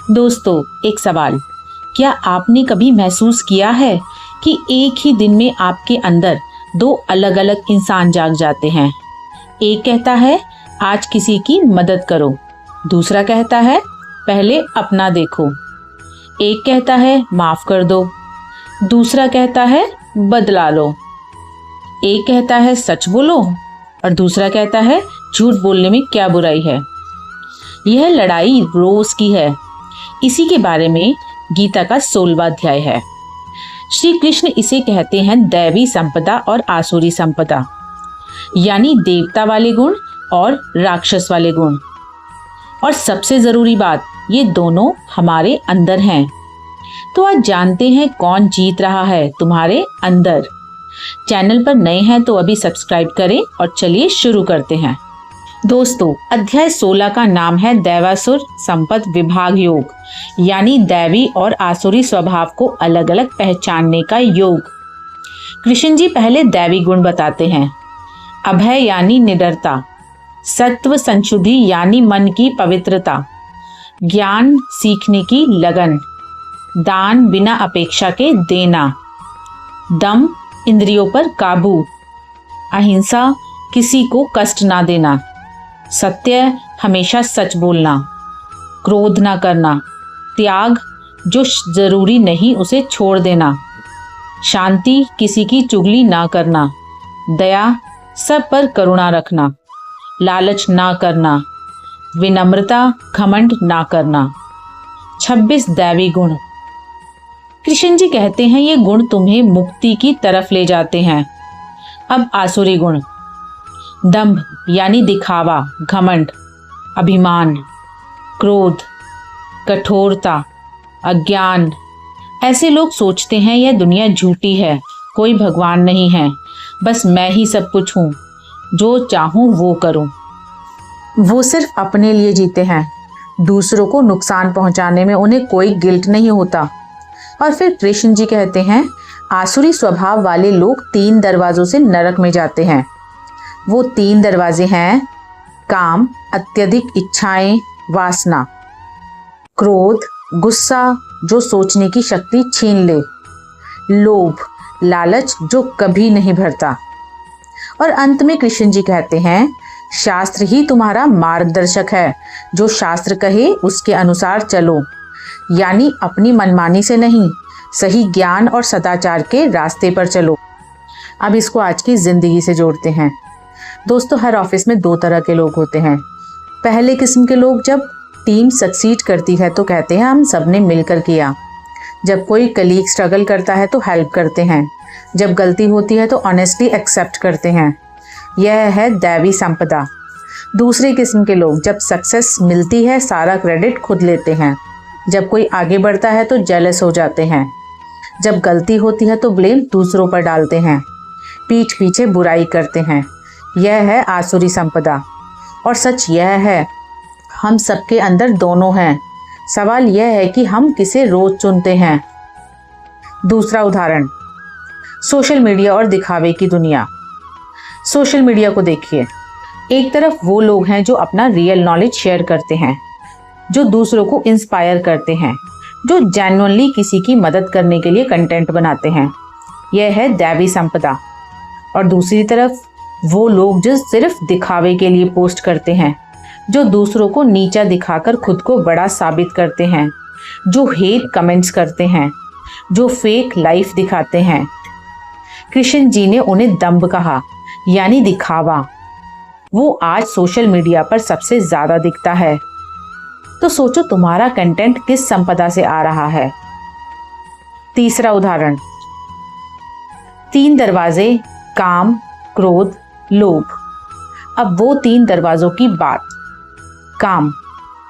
दोस्तों, एक सवाल। क्या आपने कभी महसूस किया है कि एक ही दिन में आपके अंदर दो अलग अलग इंसान जाग जाते हैं? एक कहता है आज किसी की मदद करो, दूसरा कहता है पहले अपना देखो। एक कहता है माफ कर दो, दूसरा कहता है बदला लो। एक कहता है सच बोलो और दूसरा कहता है झूठ बोलने में क्या बुराई है। यह लड़ाई रोज की है। इसी के बारे में गीता का 16वां अध्याय है। श्री कृष्ण इसे कहते हैं दैवी संपदा और आसुरी संपदा, यानी देवता वाले गुण और राक्षस वाले गुण। और सबसे जरूरी बात, ये दोनों हमारे अंदर हैं। तो आज जानते हैं कौन जीत रहा है तुम्हारे अंदर। चैनल पर नए हैं तो अभी सब्सक्राइब करें और चलिए शुरू करते हैं। दोस्तों, अध्याय 16 का नाम है दैवासुर संपद विभाग योग, यानी दैवी और आसुरी स्वभाव को अलग अलग पहचानने का योग। कृष्ण जी पहले दैवी गुण बताते हैं। अभय यानी निडरता, सत्व संशुद्धि यानी मन की पवित्रता, ज्ञान सीखने की लगन, दान बिना अपेक्षा के देना, दम इंद्रियों पर काबू, अहिंसा किसी को कष्ट ना देना, सत्य हमेशा सच बोलना, क्रोध ना करना, त्याग जो जरूरी नहीं उसे छोड़ देना, शांति किसी की चुगली ना करना, दया सब पर करुणा रखना, लालच ना करना, विनम्रता घमंड ना करना। 26 दैवी गुण। कृष्ण जी कहते हैं ये गुण तुम्हें मुक्ति की तरफ ले जाते हैं। अब आसुरी गुण। दंभ यानी दिखावा, घमंड, अभिमान, क्रोध, कठोरता, अज्ञान। ऐसे लोग सोचते हैं यह दुनिया झूठी है, कोई भगवान नहीं है, बस मैं ही सब कुछ हूँ, जो चाहूँ वो करूँ। वो सिर्फ अपने लिए जीते हैं, दूसरों को नुकसान पहुँचाने में उन्हें कोई गिल्ट नहीं होता। और फिर कृष्ण जी कहते हैं आसुरी स्वभाव वाले लोग 3 दरवाजों से नरक में जाते हैं। वो 3 दरवाजे हैं काम, अत्यधिक इच्छाएं, वासना, क्रोध, गुस्सा जो सोचने की शक्ति छीन ले, लोभ, लालच जो कभी नहीं भरता। और अंत में कृष्ण जी कहते हैं शास्त्र ही तुम्हारा मार्गदर्शक है, जो शास्त्र कहे उसके अनुसार चलो, यानी अपनी मनमानी से नहीं, सही ज्ञान और सदाचार के रास्ते पर चलो। अब इसको आज की जिंदगी से जोड़ते हैं। दोस्तों, हर ऑफिस में 2 तरह के लोग होते हैं। पहले किस्म के लोग जब टीम सक्सीड करती है तो कहते हैं हम सब ने मिलकर किया। जब कोई कलीग स्ट्रगल करता है तो हेल्प करते हैं। जब गलती होती है तो ऑनेस्टली एक्सेप्ट करते हैं। यह है दैवी संपदा। दूसरे किस्म के लोग जब सक्सेस मिलती है सारा क्रेडिट खुद लेते हैं। जब कोई आगे बढ़ता है तो जेलस हो जाते हैं। जब गलती होती है तो ब्लेम दूसरों पर डालते हैं, पीठ पीछे बुराई करते हैं। यह है आसुरी संपदा। और सच यह है हम सबके अंदर दोनों हैं। सवाल यह है कि हम किसे रोज चुनते हैं। दूसरा उदाहरण, सोशल मीडिया और दिखावे की दुनिया। सोशल मीडिया को देखिए। एक तरफ वो लोग हैं जो अपना रियल नॉलेज शेयर करते हैं, जो दूसरों को इंस्पायर करते हैं, जो जेन्युइनली किसी की मदद करने के लिए कंटेंट बनाते हैं। यह है दैवी संपदा। और दूसरी तरफ वो लोग जो सिर्फ दिखावे के लिए पोस्ट करते हैं, जो दूसरों को नीचा दिखाकर खुद को बड़ा साबित करते हैं, जो हेट कमेंट्स करते हैं, जो फेक लाइफ दिखाते हैं। कृष्ण जी ने उन्हें दंभ कहा, यानी दिखावा। वो आज सोशल मीडिया पर सबसे ज्यादा दिखता है। तो सोचो तुम्हारा कंटेंट किस संपदा से आ रहा है। तीसरा उदाहरण, 3 दरवाजे, काम, क्रोध, लोभ। अब वो 3 दरवाजों की बात। काम,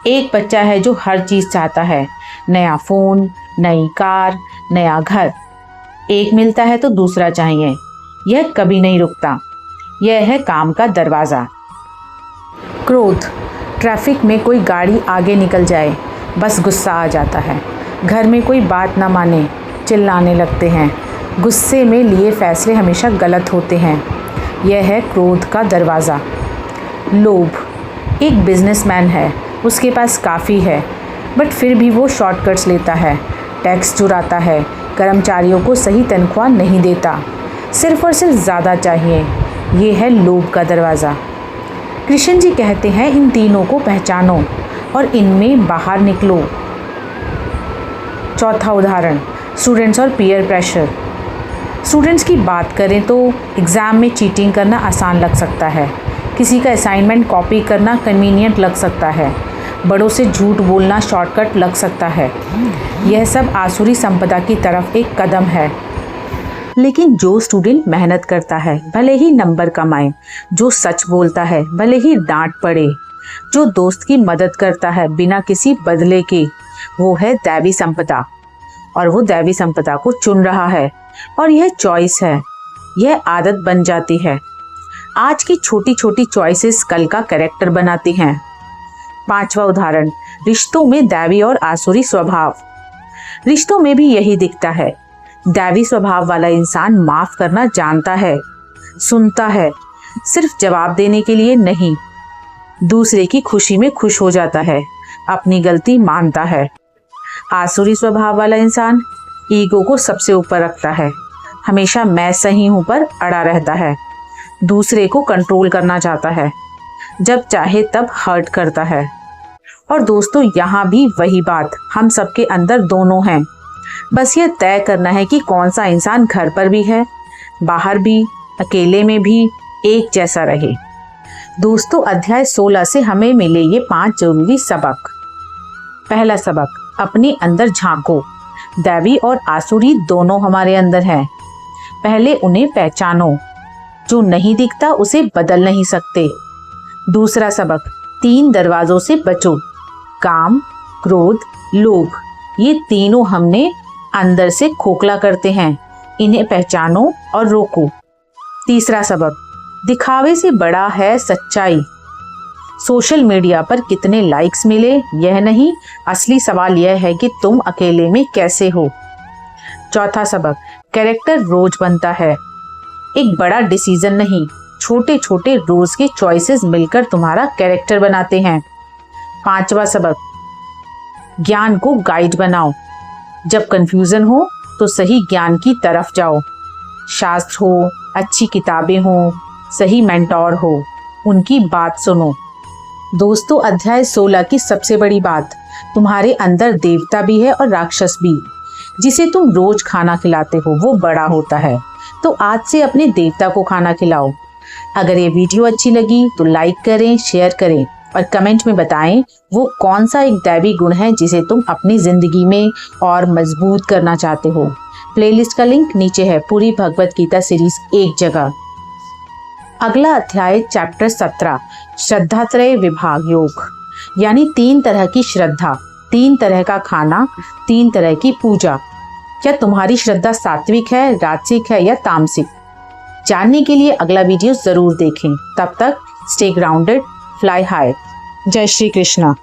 एक बच्चा है जो हर चीज चाहता है, नया फोन, नई कार, नया घर। एक मिलता है तो दूसरा चाहिए, यह कभी नहीं रुकता। यह है काम का दरवाजा। क्रोध, ट्रैफिक में कोई गाड़ी आगे निकल जाए बस गुस्सा आ जाता है। घर में कोई बात ना माने चिल्लाने लगते हैं। गुस्से में लिए फैसले हमेशा गलत होते हैं। यह है क्रोध का दरवाज़ा। लोभ, एक बिजनेसमैन है, उसके पास काफ़ी है, बट फिर भी वो शॉर्टकट्स लेता है, टैक्स चुराता है, कर्मचारियों को सही तनख्वाह नहीं देता, सिर्फ और सिर्फ ज़्यादा चाहिए। ये है लोभ का दरवाज़ा। कृष्ण जी कहते हैं इन तीनों को पहचानो और इनमें बाहर निकलो। चौथा उदाहरण, स्टूडेंट्स और पीयर प्रेशर। स्टूडेंट्स की बात करें तो एग्ज़ाम में चीटिंग करना आसान लग सकता है, किसी का असाइनमेंट कॉपी करना कन्वीनियंट लग सकता है, बड़ों से झूठ बोलना शॉर्टकट लग सकता है। यह सब आसुरी संपदा की तरफ एक कदम है। लेकिन जो स्टूडेंट मेहनत करता है भले ही नंबर कमाए, जो सच बोलता है भले ही डांट पड़े, जो दोस्त की मदद करता है बिना किसी बदले के, वो है दैवी संपदा। और वो दैवी संपदा को चुन रहा है और यह चॉइस है, यह आदत बन जाती है। आज की छोटी छोटी चॉइसेस कल का कैरेक्टर बनाती हैं। पांचवा उदाहरण, रिश्तों में दैवी और आसुरी स्वभाव। रिश्तों में भी यही दिखता है। दैवी स्वभाव वाला इंसान माफ करना जानता है, सुनता है, सिर्फ जवाब देने के लिए नहीं, दूसरे की खुशी में खुश हो जाता है, अपनी गलती मानता है। आसुरी स्वभाव वाला इंसान ईगो को सबसे ऊपर रखता है, हमेशा मैं सही हूं पर अड़ा रहता है, दूसरे को कंट्रोल करना चाहता है, जब चाहे तब हर्ट करता है। और दोस्तों यहाँ भी वही बात, हम सबके अंदर दोनों हैं, बस ये तय करना है कि कौन सा इंसान घर पर भी है, बाहर भी, अकेले में भी एक जैसा रहे। दोस्तों अध्याय 16 से हमें मिले ये 5 जरूरी सबक। पहला सबक, अपने अंदर झांको। दैवी और आसुरी दोनों हमारे अंदर हैं, पहले उन्हें पहचानो। जो नहीं दिखता उसे बदल नहीं सकते। दूसरा सबक, 3 दरवाजों से बचो। काम, क्रोध, लोभ, ये तीनों हमने अंदर से खोखला करते हैं, इन्हें पहचानो और रोको। तीसरा सबक, दिखावे से बड़ा है सच्चाई। सोशल मीडिया पर कितने लाइक्स मिले यह नहीं, असली सवाल यह है कि तुम अकेले में कैसे हो। चौथा सबक, कैरेक्टर रोज बनता है, एक बड़ा डिसीजन नहीं, छोटे छोटे रोज के चॉइसेस मिलकर तुम्हारा कैरेक्टर बनाते हैं। पांचवा सबक, ज्ञान को गाइड बनाओ। जब कंफ्यूजन हो तो सही ज्ञान की तरफ जाओ। शास्त्र हो, अच्छी किताबें हो, सही मेंटोर हो, उनकी बात सुनो। दोस्तों अध्याय 16 की सबसे बड़ी बात, तुम्हारे अंदर देवता भी है और राक्षस भी। जिसे तुम रोज खाना खिलाते हो वो बड़ा होता है, तो आज से अपने देवता को खाना खिलाओ। अगर ये वीडियो अच्छी लगी तो लाइक करें, शेयर करें और कमेंट में बताएं वो कौन सा एक दैवी गुण है जिसे तुम अपनी जिंदगी में और मजबूत करना चाहते हो। प्लेलिस्ट का लिंक नीचे है, पूरी भगवत गीता सीरीज एक जगह। अगला अध्याय चैप्टर 17, श्रद्धात्रय विभाग योग, यानी 3 तरह की श्रद्धा, 3 तरह का खाना, 3 तरह की पूजा। क्या तुम्हारी श्रद्धा सात्विक है, राजसिक है या तामसिक? जानने के लिए अगला वीडियो जरूर देखें। तब तक स्टे ग्राउंडेड, फ्लाई हाई। जय श्री कृष्णा।